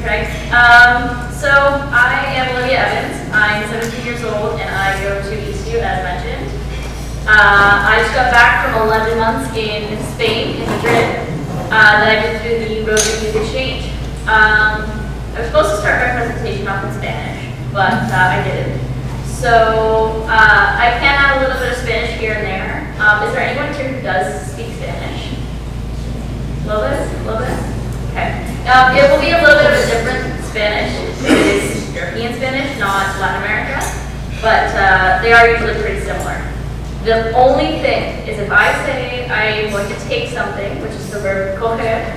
Okay. So I am Olivia Evans. I'm 17 years old and I go to ECU as mentioned. I just got back from 11 months in Spain, in Madrid, that I did through the Rotary Youth Exchange. I was supposed to start my presentation off in Spanish, but I didn't. So I can add a little bit of Spanish here and there. Is there anyone here who does speak Spanish? A little bit? A little bit? Okay. It will be a little bit of a different Spanish. It is European Spanish, not Latin America, but they are usually pretty similar. The only thing is if I say I'm going to take something, which is the verb coger,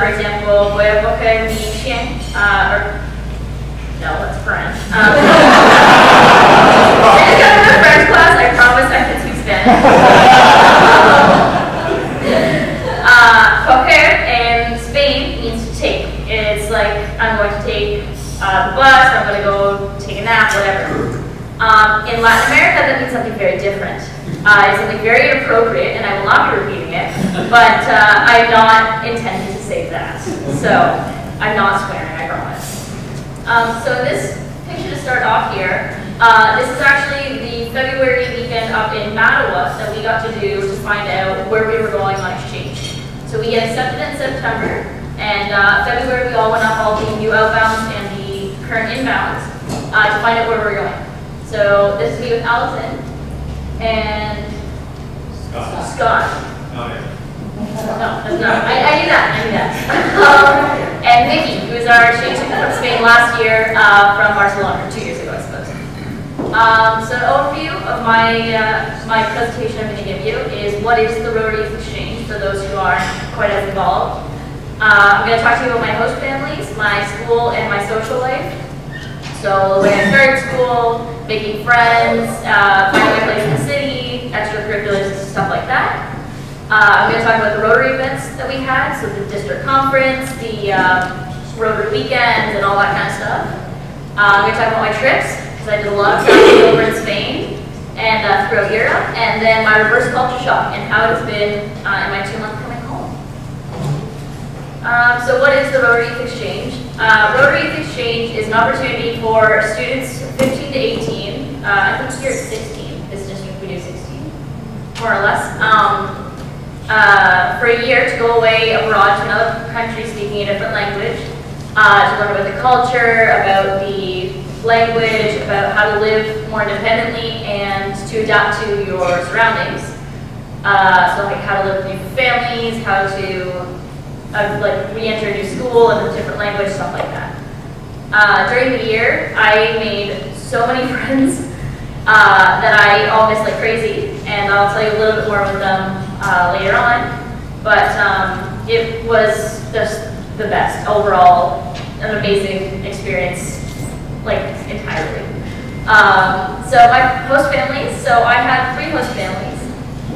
for example, voy a coger mi chien, or no, that's French. I just got into a French class, I promise I can speak Spanish. Coger in Spain means to take. It's like I'm going to take the bus, I'm going to go take a nap, whatever. In Latin America, that means something very different. It's something very inappropriate, and I will not be repeating it, but I'm not intending to say that. So I'm not swearing, I promise. So this picture to start off here, this is actually the February weekend up in Mattawa that we got to do to find out where we were going on exchange. So we get accepted in September, and February we all went up all the new outbounds and the current inbounds to find out where we're going. So this is me with Allison and Scott. Oh, yeah. No, that's not. I knew that. And Vicky, who was our exchange student from Spain last year from Barcelona, 2 years ago, I suppose. So an overview of my presentation I'm going to give you is what is the Rotary Youth Exchange for those who aren't quite as involved. I'm going to talk to you about my host families, my school, and my social life. So the way I started school, making friends, finding my place in the city, extracurriculars, stuff like that. I'm going to talk about the Rotary events that we had, so the district conference, the Rotary weekends, and all that kind of stuff. I'm going to talk about my trips, because I did a lot of traveling over in Spain and throughout Europe, and then my reverse culture shock and how it has been in my 2 months coming home. So what is the Rotary Youth Exchange? Rotary Youth Exchange is an opportunity for students 15 to 18, I think here it's 16, this district we do 16, more or less, for a year to go away abroad to another country speaking a different language, to learn about the culture, about the language, about how to live more independently and to adapt to your surroundings. So like how to live with new families, how to like re-enter a new school in a different language, stuff like that. During the year, I made so many friends that I all miss like crazy, and I'll tell you a little bit more about them later on. But it was just the best overall, an amazing experience, like entirely. So my host families, so I had 3 host families,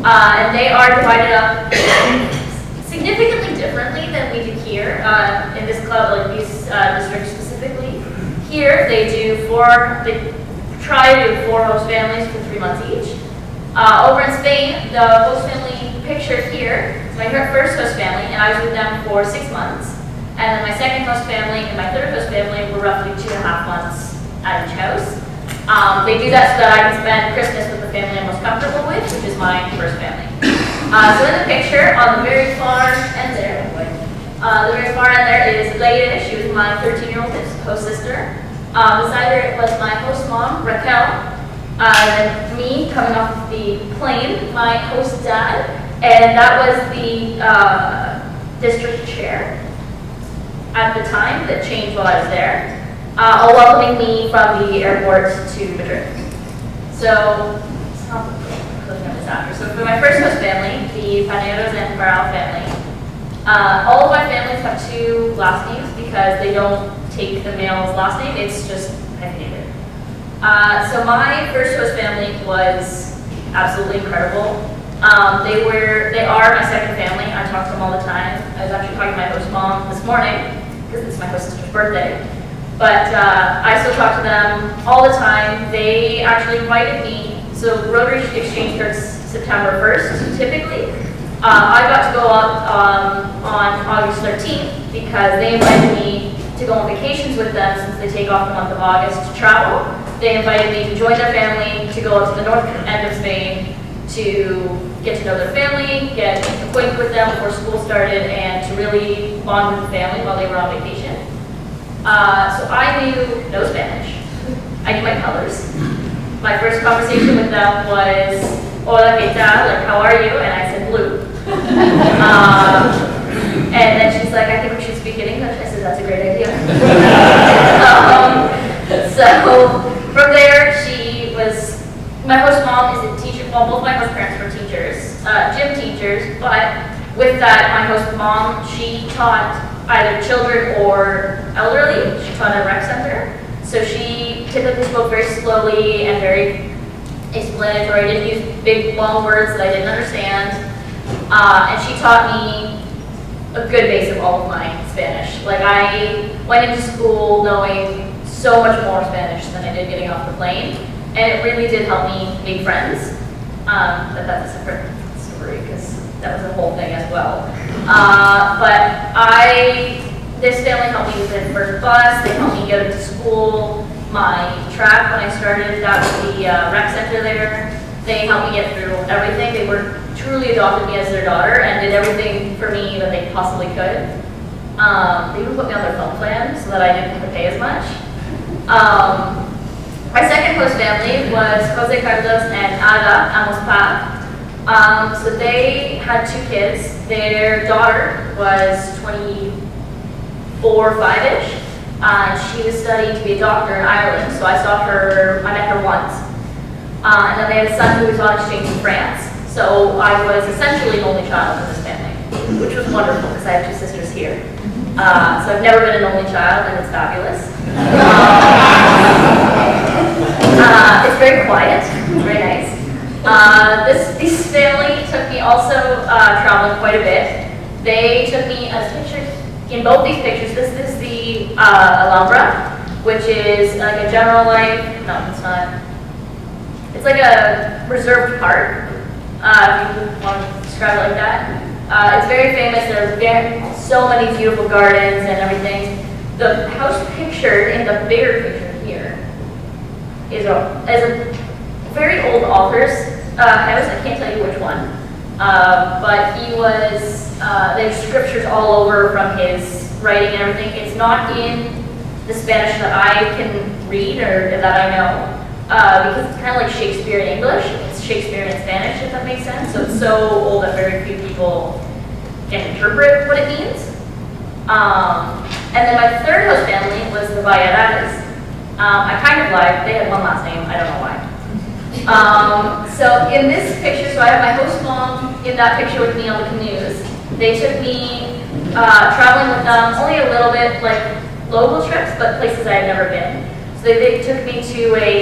and they are divided up significantly differently than we do here in this club, like these districts specifically. Here they try to do 4 host families for 3 months each. Over in Spain, the host family pictured here is my first host family, and I was with them for 6 months. And then my second host family and my third host family were roughly 2.5 months at each house. They do that so that I can spend Christmas with the family I'm most comfortable with, which is my first family. So in the picture, on the very far end there, is Leila. She was my 13-year-old host sister. Beside her was my host mom, Raquel. And me coming off the plane, my host dad, and that was the district chair at the time that changed while I was there, all welcoming me from the airport to Madrid. So, so for my first host family, the Paneros and Barral family, all of my families have 2 last names because they don't take the male's last name, it's just hyphenated. So my first host family was absolutely incredible. They are my second family. I talk to them all the time. I was actually talking to my host mom this morning because it's my host sister's birthday. But I still talk to them all the time. They actually invited me. So Rotary Exchange starts September 1st, typically. I got to go up on August 13th because they invited me to to go on vacations with them since they take off the month of August to travel. They invited me to join their family, to go up to the north end of Spain, to get to know their family, get acquainted with them before school started, and to really bond with the family while they were on vacation. So I knew no Spanish. I knew my colors. My first conversation with them was, hola, ¿qué tal? Like, how are you? And I said, blue. And then she's like, I think we should speak in English. I said, that's a great idea. So from there, my host mom is a teacher. Well, both my host parents were teachers, gym teachers, but with that, my host mom, she taught either children or elderly. She taught at a rec center. So she typically spoke very slowly and very explanatory, didn't use big, long words that I didn't understand. And she taught me a good base of all of my Spanish. Like, I went into school knowing so much more Spanish than I did getting off the plane. And it really did help me make friends. But that's a separate story because that was a whole thing as well. This family helped me with the first bus. They helped me get into school. My track, when I started, that was the rec center there. They helped me get through everything. They were truly adopted me as their daughter and did everything for me that they possibly could. They even put me on their phone plan so that I didn't have to pay as much. My second host family was Jose Carlos and Ada Amos. So they had 2 kids. Their daughter was 24, 5-ish. She was studying to be a doctor in Ireland, so I met her once. And then they had a son who was on exchange in France. So I was essentially an only child in this family, which was wonderful because I have 2 sisters here. So I've never been an only child, and it's fabulous. It's very quiet, it's very nice. This family took me also traveling quite a bit. They took me as pictures. In both these pictures, this is the Alhambra, which is like a general, no, it's not. It's like a reserved park, if you want to describe it like that. It's very famous. There's so many beautiful gardens and everything. The house pictured in the bigger picture here is a very old author's house. I can't tell you which one. But he was, there's scriptures all over from his writing and everything. It's not in the Spanish that I can read or that I know, because it's kind of like Shakespeare in English. It's Shakespeare in Spanish, if that makes sense. So it's so old that very few people can interpret what it means. And then my third host family was the Valladares. I kind of lied. They had one last name. I don't know why. So in this picture, so I have my host mom in that picture with me on the canoes. They took me traveling with them, only a little bit, like local trips, but places I had never been. So they took me to a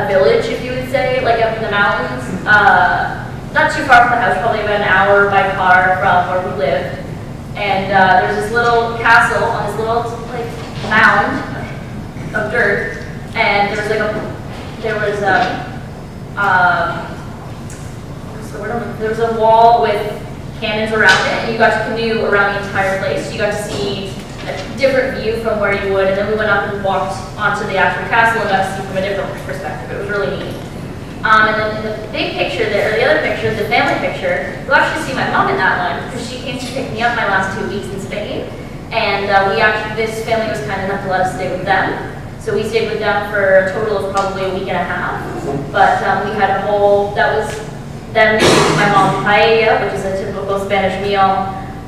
village, if you would say, like up in the mountains. Not too far from the house, probably about an hour by car from where we lived. And there's this little castle on this little like mound of dirt. And there was a wall with cannons around it, and you got to canoe around the entire place. You got to see a different view from where you would, and then we went up and walked onto the actual castle and got to see from a different perspective. It was really neat. And then in the big picture there, or the other picture, the family picture, you'll actually see my mom in that one, because she came to pick me up my last 2 weeks in Spain. And this family was kind enough to let us stay with them. So we stayed with them for a total of probably a week and a half. But we had that was them making my mom paella, which is a typical Spanish meal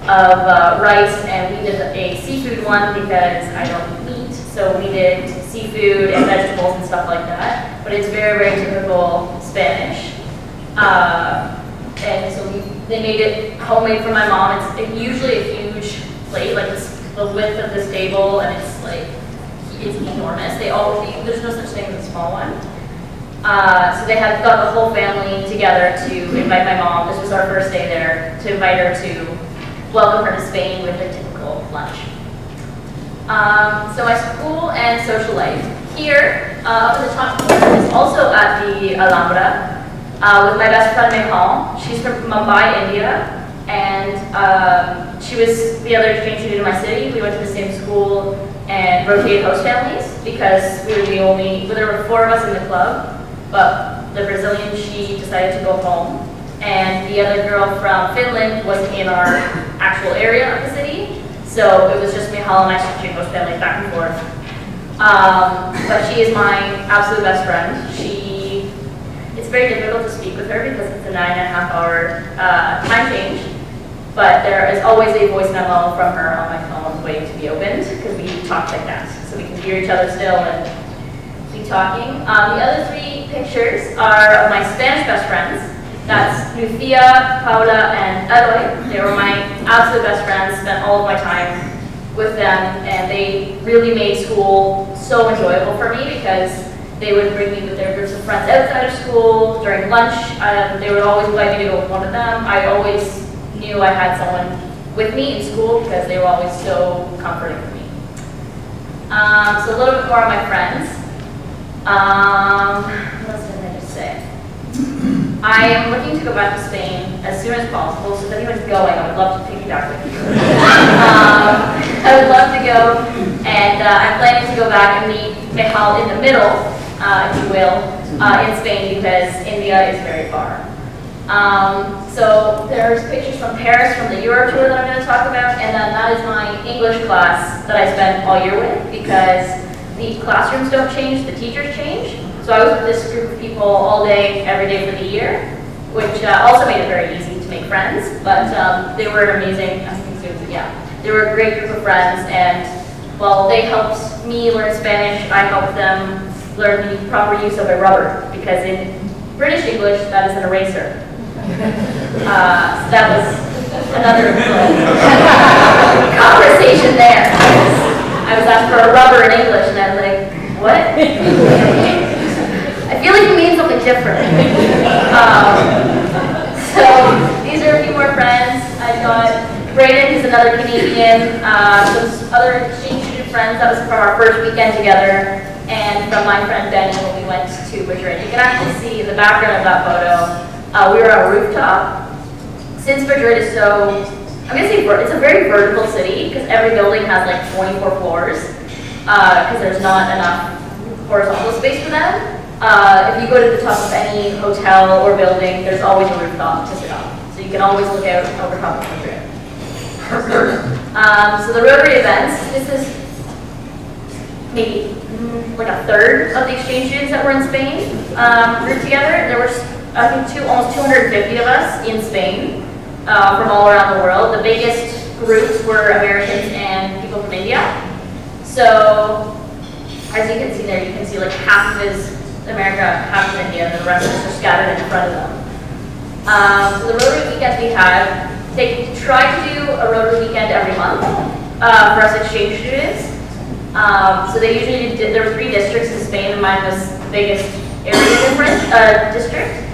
of rice, and we did a seafood one because I don't eat meat. So we did seafood and vegetables and stuff like that. But it's very, very typical Spanish. And so they made it homemade for my mom. It's usually a huge plate, like it's the width of this table, and it's like, it's enormous. There's no such thing as a small one. So they had got the whole family together to invite my mom. This was our first day there, to invite her to welcome her to Spain with a typical lunch. So my school and social life. Here, up in the top corner is also at the Alhambra with my best friend Mehal. She's from Mumbai, India. and she was the other exchange student in my city. We went to the same school and rotated host families because we were the only, well, there were 4 of us in the club, but the Brazilian, she decided to go home. And the other girl from Finland was in our actual area of the city. So it was just me hauling my switching host families back and forth. But she is my absolute best friend. It's very difficult to speak with her because it's a 9.5-hour time change. But there is always a voice memo from her on my phone waiting to be opened because we talk like that. So we can hear each other still and keep talking. The other 3 pictures are of my Spanish best friends. That's Lucia, Paula, and Eloy. They were my absolute best friends, spent all of my time with them, and they really made school so enjoyable for me because they would bring me with their groups of friends outside of school, during lunch. They would always invite me to go with one of them. I always knew I had someone with me in school because they were always so comforting for me. So a little bit more on my friends. What else did I just say? I am looking to go back to Spain as soon as possible, so if anyone's going, I would love to take you back with you. I would love to go, and I'm planning to go back and meet Michal in the middle, if you will, in Spain, because India is very far. So there's pictures from Paris from the Euro tour that I'm going to talk about, and then that is my English class that I spent all year with, because the classrooms don't change, the teachers change. So I was with this group of people all day, every day for the year, which also made it very easy to make friends. But they were an amazing, they were a great group of friends. And while they helped me learn Spanish, I helped them learn the proper use of a rubber, because in British English, that is an eraser. So that was another conversation there. I was asked for a rubber in English, and I was like, what? I feel like it means something different. So these are a few more friends. I've got Brayden, who's another Canadian. Those other exchange student friends, that was from our first weekend together. And from my friend Benny when we went to Madrid. You can actually see in the background of that photo, we were on a rooftop. Since Madrid is so, I'm going to say it's a very vertical city because every building has like 24 floors because there's not enough horizontal space for them. If you go to the top of any hotel or building, there's always a rooftop to sit on. So you can always look out over top of Madrid. So the Rotary events, this is maybe like a third of the exchange students that were in Spain grouped together. There were, I think, almost 250 of us in Spain from all around the world. The biggest groups were Americans and people from India. So as you can see there, you can see like half of is America, half of India, and the rest of us are scattered in front of them. So the Rotary weekends we had, they try to do a Rotary weekend every month for us exchange students. So they usually did, there were 3 districts in Spain, and mine was the biggest area difference district.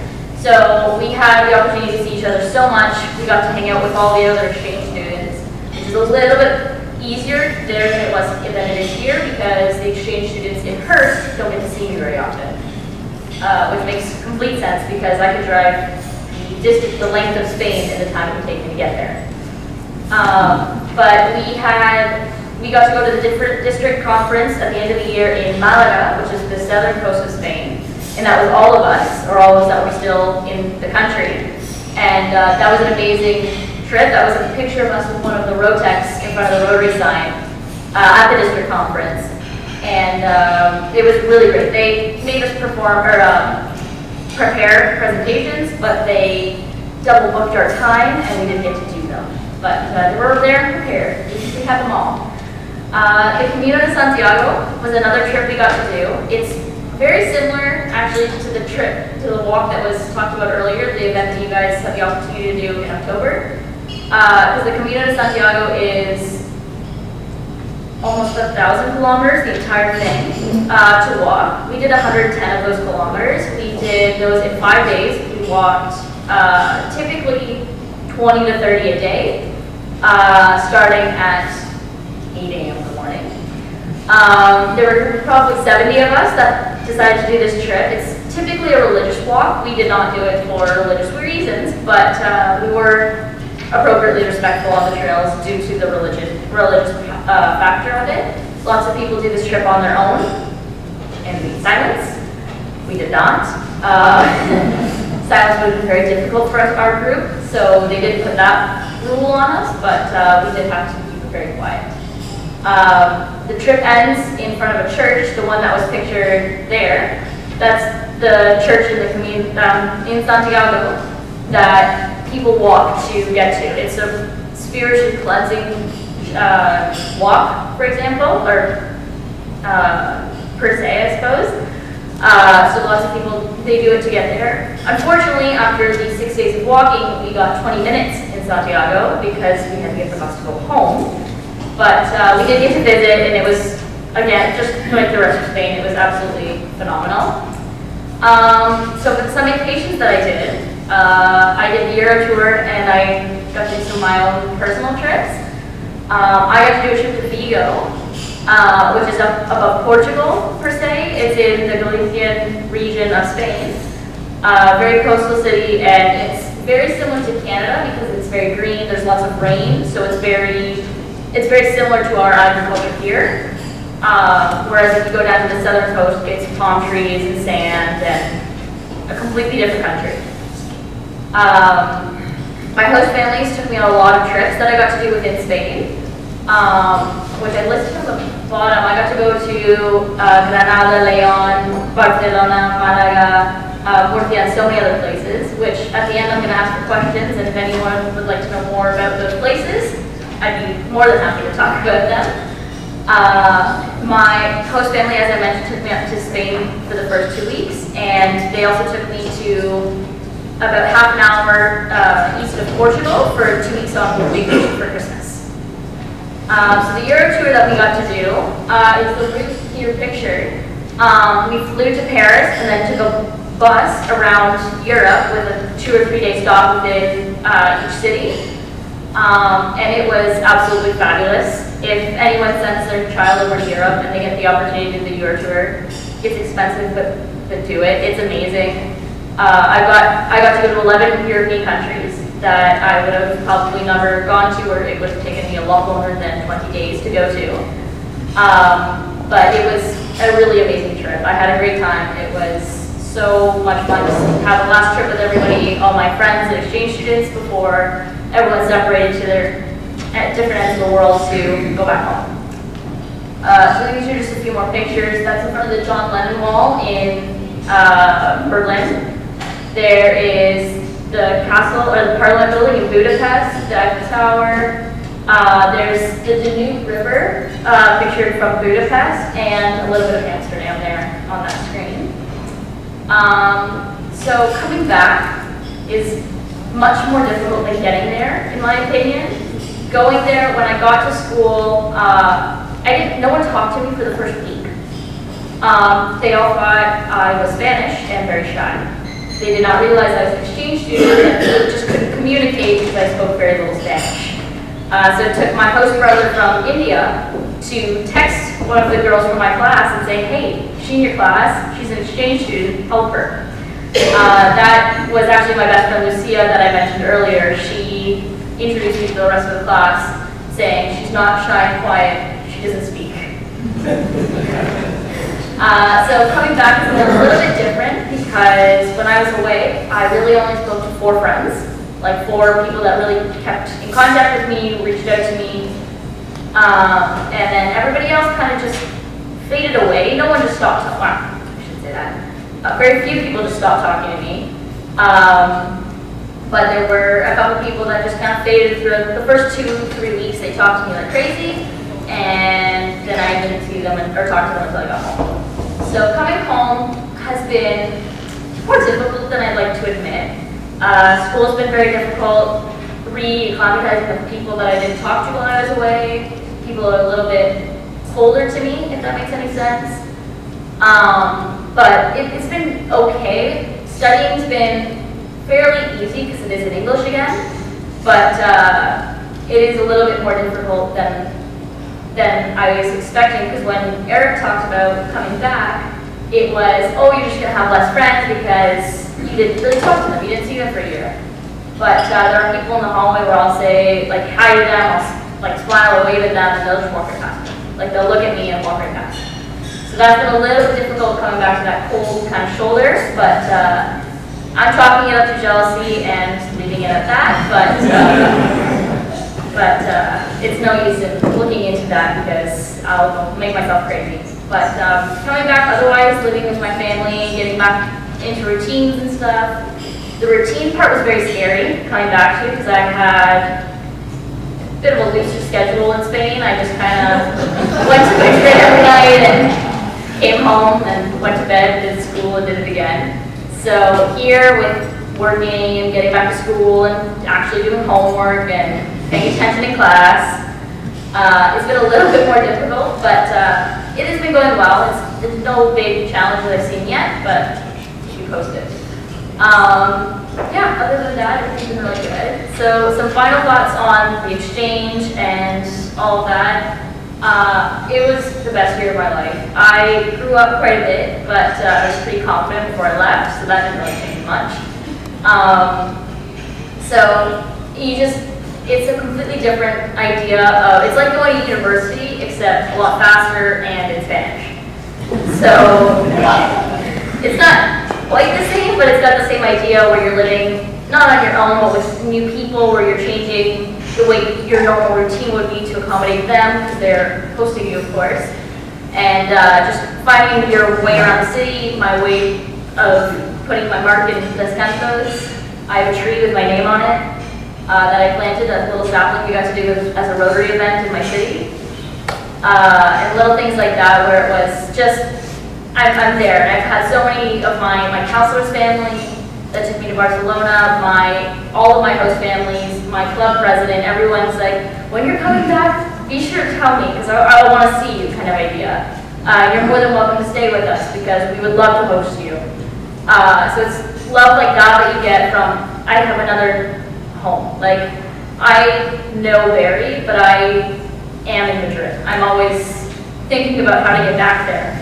So we had the opportunity to see each other so much. We got to hang out with all the other exchange students, which is a little bit easier there than it is here because the exchange students in Hearst don't get to see me very often, which makes complete sense because I could drive the length of Spain in the time it would take me to get there. But we got to go to the different district conference at the end of the year in Malaga, which is the southern coast of Spain. And that was all of us, or all of us that were still in the country. And that was an amazing trip. That was a picture of us with one of the Rotex in front of the Rotary sign at the district conference. And it was really great. They made us perform, or prepare presentations, but they double booked our time and we didn't get to do them. But they were there and prepared. We had them all. The Camino de Santiago was another trip we got to do. It's very similar, actually, to the walk that was talked about earlier, the event that you guys had the opportunity to do in October. Because the Camino de Santiago is almost 1,000 kilometers, the entire thing, to walk. We did 110 of those kilometers. We did those in 5 days. We walked typically 20 to 30 a day, starting at 8 a.m. in the morning. There were probably 70 of us that decided to do this trip. It's typically a religious walk. We did not do it for religious reasons, but we were appropriately respectful on the trails due to the religious factor of it. Lots of people do this trip on their own in silence. We did not. Silence would have been very difficult for our group, so they did put that rule on us, but we did have to keep it very quiet. The trip ends in front of a church, the one that was pictured there. That's the church in the community in Santiago that people walk to get to. It's a spiritually cleansing walk, for example, or per se, I suppose. So lots of people, they do it to get there. Unfortunately, after the 6 days of walking, we got 20 minutes in Santiago because we had to get the bus to go home. But we did get to visit, and it was, again, just like the rest of Spain, it was absolutely phenomenal. So for the summer vacations that I did the Euro tour, and I got to do some of my own personal trips. I got to do a trip to Vigo, which is up above Portugal, per se. It's in the Galician region of Spain. Very coastal city, and it's very similar to Canada because it's very green, there's lots of rain, so it's very similar to our agriculture here. Whereas if you go down to the southern coast, it's palm trees and sand and a completely different country. My host families took me on a lot of trips that I got to do within Spain, which I listed on the bottom. I got to go to Granada, Leon, Barcelona, Malaga, Murcia, and so many other places, which at the end I'm going to ask for questions, and if anyone would like to know more about those places, I'd be more than happy to talk about them. My host family, as I mentioned, took me up to Spain for the first 2 weeks, and they also took me to about half an hour east of Portugal for 2 weeks on vacation for Christmas. So the Euro tour that we got to do is the route here pictured. We flew to Paris and then took a bus around Europe with a 2 or 3 day stop within each city. And it was absolutely fabulous. If anyone sends their child over to Europe and they get the opportunity to do the Euro tour, it's expensive, but do it. It's amazing. I got to go to 11 European countries that I would have probably never gone to, or it would have taken me a lot longer than 20 days to go to. But it was a really amazing trip. I had a great time. It was so much fun to have a last trip with everybody, all my friends and exchange students before everyone separated to their different ends of the world to go back home. So these are just a few more pictures. That's in front of the John Lennon Wall in Berlin. There is the castle, or the Parliament building in Budapest, the Eiffel Tower. There's the Danube River, pictured from Budapest, and a little bit of Amsterdam there on that screen. So coming back is much more difficult than getting there, in my opinion. Going there, when I got to school, no one talked to me for the first week. They all thought I was Spanish and very shy. They did not realize I was an exchange student and just couldn't communicate because I spoke very little Spanish. So it took my host brother from India to text one of the girls from my class and say, hey, she's in your class, she's an exchange student, help her. That was actually my best friend Lucia that I mentioned earlier. She introduced me to the rest of the class saying she's not shy and quiet, she doesn't speak. So coming back is a little bit different because when I was away, I really only spoke to 4 friends, like 4 people that really kept in contact with me, reached out to me, and then everybody else kind of just faded away. No one just stopped talking. Well, I shouldn't say that. Very few people just stopped talking to me. But there were a couple people that just kind of faded through the first 2-3 weeks. They talked to me like crazy, and then I didn't see them or talk to them until I got home. So coming home has been more difficult than I'd like to admit. School's been very difficult. Re-acclimatizing with people that I didn't talk to while I was away. People are a little bit colder to me, if that makes any sense. But it's been okay. Studying's been fairly easy because it is in English again, but it is a little bit more difficult than I was expecting, because when Eric talked about coming back, it was, oh, you're just going to have less friends because you didn't really talk to them, you didn't see them for a year. But there are people in the hallway where I'll say, like, hi to them, I'll like smile or wave at them, and they'll just walk right past me. Like, they'll look at me and walk right past me. So that's been a little bit difficult coming back to that cold kind of shoulder, but I'm chalking it up to jealousy and leaving it at that, but it's no use in looking into that because I'll make myself crazy. But coming back otherwise, living with my family, getting back into routines and stuff. The routine part was very scary coming back to because I had a bit of a looser schedule in Spain. I just kind of went to Madrid every night and came home and went to bed, did school, and did it again. So here with working and getting back to school and actually doing homework and paying attention in class, it's been a little bit more difficult, but it has been going well. It's no big challenge that I've seen yet, but keep you posted. Yeah, other than that, everything's been really good. So some final thoughts on the exchange and all of that. It was the best year of my life. I grew up quite a bit, but I was pretty confident before I left, so that didn't really change much. So it's a completely different idea of, it's like going to university, except a lot faster and in Spanish. So it's not quite the same, but it's got the same idea where you're living not on your own, but with new people, where you're changing the way your normal routine would be to accommodate them, because they're hosting you, of course. And just finding your way around the city, my way of putting my mark in Descansos. I have a tree with my name on it that I planted, a little sapling we got to do as a Rotary event in my city. And little things like that where it was just, I'm there. And I've had so many of my counselor's family that took me to Barcelona, all of my host families, my club president, everyone's like, when you're coming back, be sure to tell me, because I want to see you kind of idea. You're more than welcome to stay with us, because we would love to host you. So it's love like that you get from, I have another home. Like, I know Barrie, but I am in Madrid. I'm always thinking about how to get back there.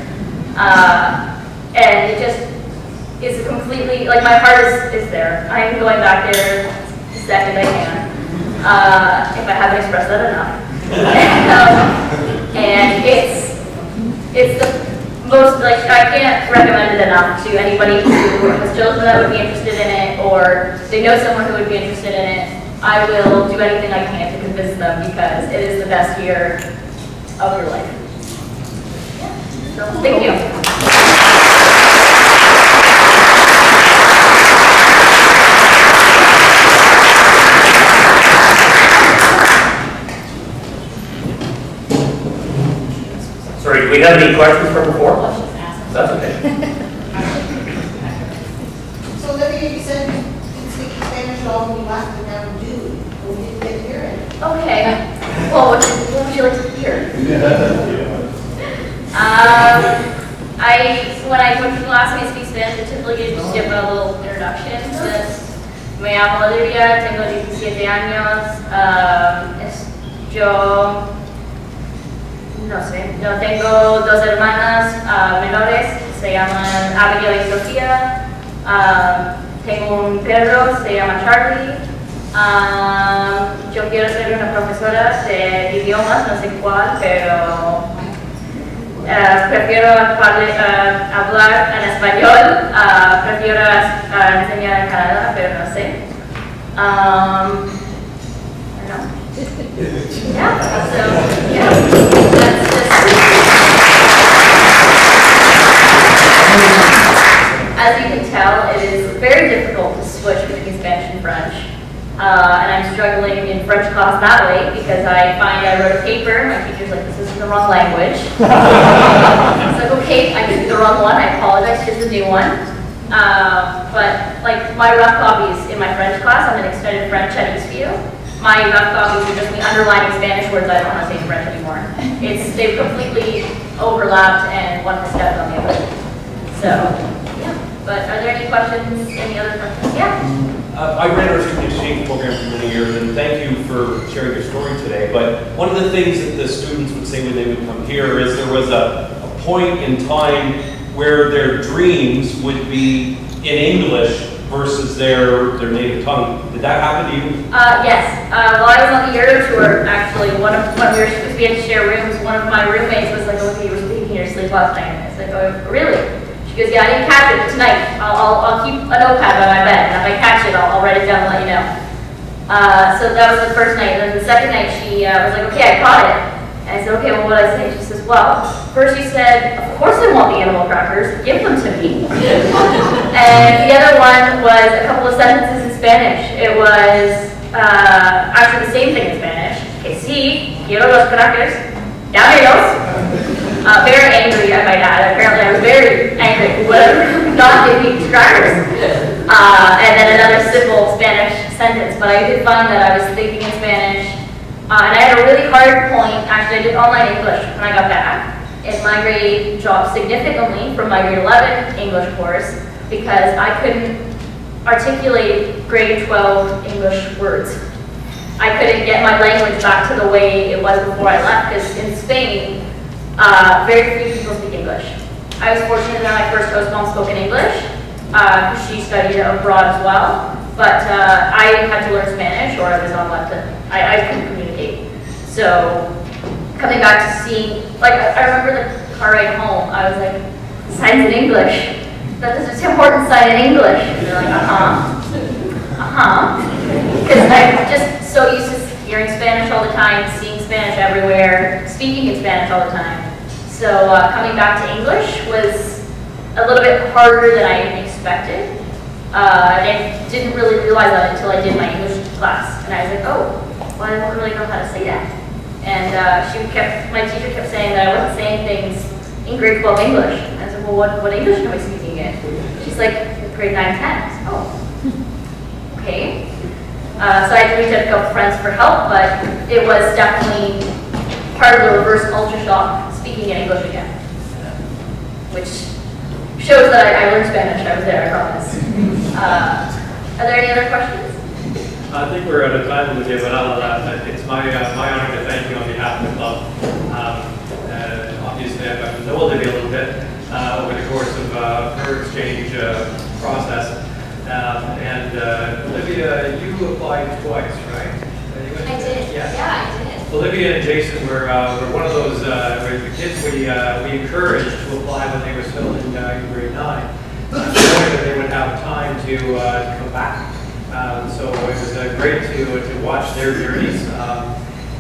And it just is completely, like, my heart is there. I'm going back there the second I can, if I haven't expressed that enough. And it's the most, like, I can't recommend it enough to anybody who has children that would be interested in it, or they know someone who would be interested in it. I will do anything I can to convince them, because it is the best year of your life. Yeah. So, thank you. Sorry, do we have any questions from before? That's okay. So Olivia, you said you didn't speak Spanish at all when you left, but now you do. But we didn't get to hear it. Okay. Well, what would you like to hear? When I went to class and I speak Spanish, I typically just give a little introduction. Me llamo Olivia, tengo 17 años. Yo no sé, yo tengo dos hermanas menores, se llaman Abigail y Sofía. Tengo un perro, se llama Charlie. Yo quiero ser una profesora de idiomas, no sé cuál, pero prefiero hablar en español, prefiero enseñar en Canadá, pero no sé. I don't know. Yeah, so, yeah, that's just, as you can tell, it is very difficult to switch between Spanish and French. And I'm struggling in French class that way because I find I wrote a paper, my teacher's like, this is the wrong language. It's like, okay, I did the wrong one, I apologize, here's the new one. But like my rough copies in my French class, I'm in extended French at Eastview. My rough copies are just me underlining Spanish words I don't want to say in French anymore. They've completely overlapped and one has stepped on the other. So, yeah. But are there any questions? Any other questions? Yeah. I ran our student exchange program for many years, and thank you for sharing your story today. But one of the things that the students would say when they would come here is there was a point in time where their dreams would be in English, versus their native tongue. Did that happen to you? Yes. While I was on the Euro tour, actually, when we had to share rooms, one of my roommates was like, "Oh, you were speaking in your sleep last night." And I was like, "Oh, really?" She goes, "Yeah, I didn't catch it tonight. I'll keep a notepad by my bed, and if I catch it, I'll write it down and let you know." So that was the first night. And then the second night, she was like, "Okay, I caught it." And I said, "Okay, well, what did I say?" She says, "Well, first you said, of course I want the animal crackers. Give them to me." And the other one was a couple of sentences in Spanish. It was actually the same thing in Spanish. Que sí, quiero los crackers. Dámelos. Very angry, I might add. Apparently, I was very angry. Would not give me crackers. And then another simple Spanish sentence. But I did find that I was thinking in Spanish. And I had a really hard point. Actually, I did online English when I got back. And my grade dropped significantly from my grade 11 English course because I couldn't articulate grade 12 English words. I couldn't get my language back to the way it was before I left, because in Spain, very few people speak English. I was fortunate that my first host mom spoke in English. She studied abroad as well, but I had to learn Spanish or I was not allowed to, I couldn't communicate. So coming back to seeing, like I remember the car ride home, I was like, signs in English. That is just important, sign in English. And they're like, because I'm just so used to hearing Spanish all the time, seeing Spanish everywhere, speaking in Spanish all the time. So coming back to English was a little bit harder than I expected. And I didn't really realize that until I did my English class. And I was like, oh, well, I don't really know how to say that. And my teacher kept saying that I wasn't saying things in grade 12 English. And I said, well, what English am I speaking in? She's like, grade 9, 10. I said, oh. Okay. So I had to reach out to a couple friends for help, but it was definitely part of the reverse culture shock, speaking in English again. Which shows that I learned Spanish. I was there, I promise. Are there any other questions? I think we're out of time, Olivia, but it's my honor to thank you on behalf of the club. Obviously, I've gotten to know Olivia a little bit over the course of her exchange process. Olivia, you applied twice, right? I did. Yeah, I did. Olivia and Jason were one of those the kids we encouraged to apply when they were still in grade 9, knowing that they would have time to come back. So it was great to watch their journeys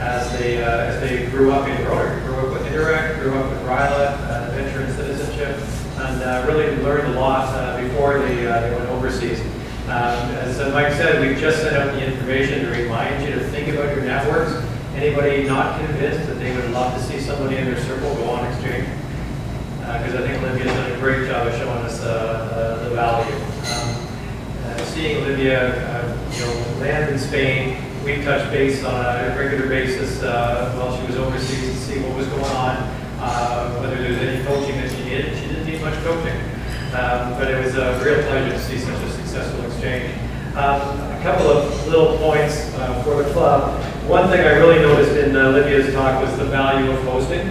as they grew up in Rotary, grew up with Interact, grew up with RILA, Adventure in Citizenship, and really learned a lot before they went overseas. As Mike said, we've just sent out the information to remind you to think about your networks. Anybody not convinced that they would love to see somebody in their circle go on exchange? Because I think Olivia's done a great job of showing us the value. Seeing Olivia land in Spain, we touched base on a regular basis while she was overseas to see what was going on, whether there was any coaching that she needed. She didn't need much coaching, but it was a real pleasure to see such a successful exchange. A couple of little points for the club. One thing I really noticed in Olivia's talk was the value of hosting.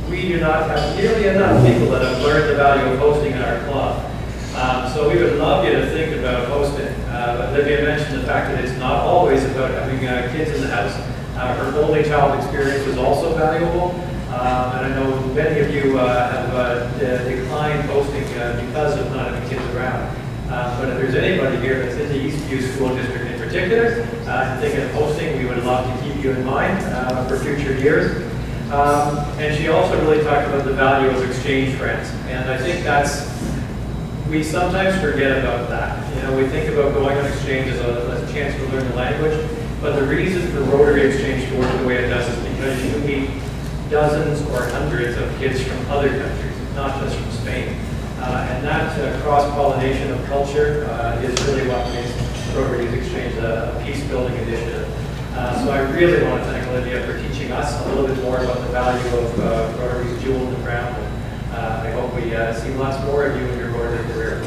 We do not have nearly enough people that have learned the value of hosting in our club. So we would love you to think about hosting. Olivia mentioned the fact that it's not always about having kids in the house. Her only child experience was also valuable. And I know many of you have declined hosting because of not having kids around. But if there's anybody here that's in the Eastview School District in particular, thinking of hosting, we would love to keep you in mind for future years. And she also really talked about the value of exchange friends. And I think we sometimes forget about that. We think about going on exchange as a chance to learn the language, but the reason for Rotary Exchange to work the way it does is because you meet dozens or hundreds of kids from other countries, not just from Spain. And that cross-pollination of culture is really what makes Rotary's Exchange a peace-building initiative. So I really want to thank Olivia for teaching us a little bit more about the value of Rotary's jewel in the crown. I hope we see lots more of you in your Rotary career.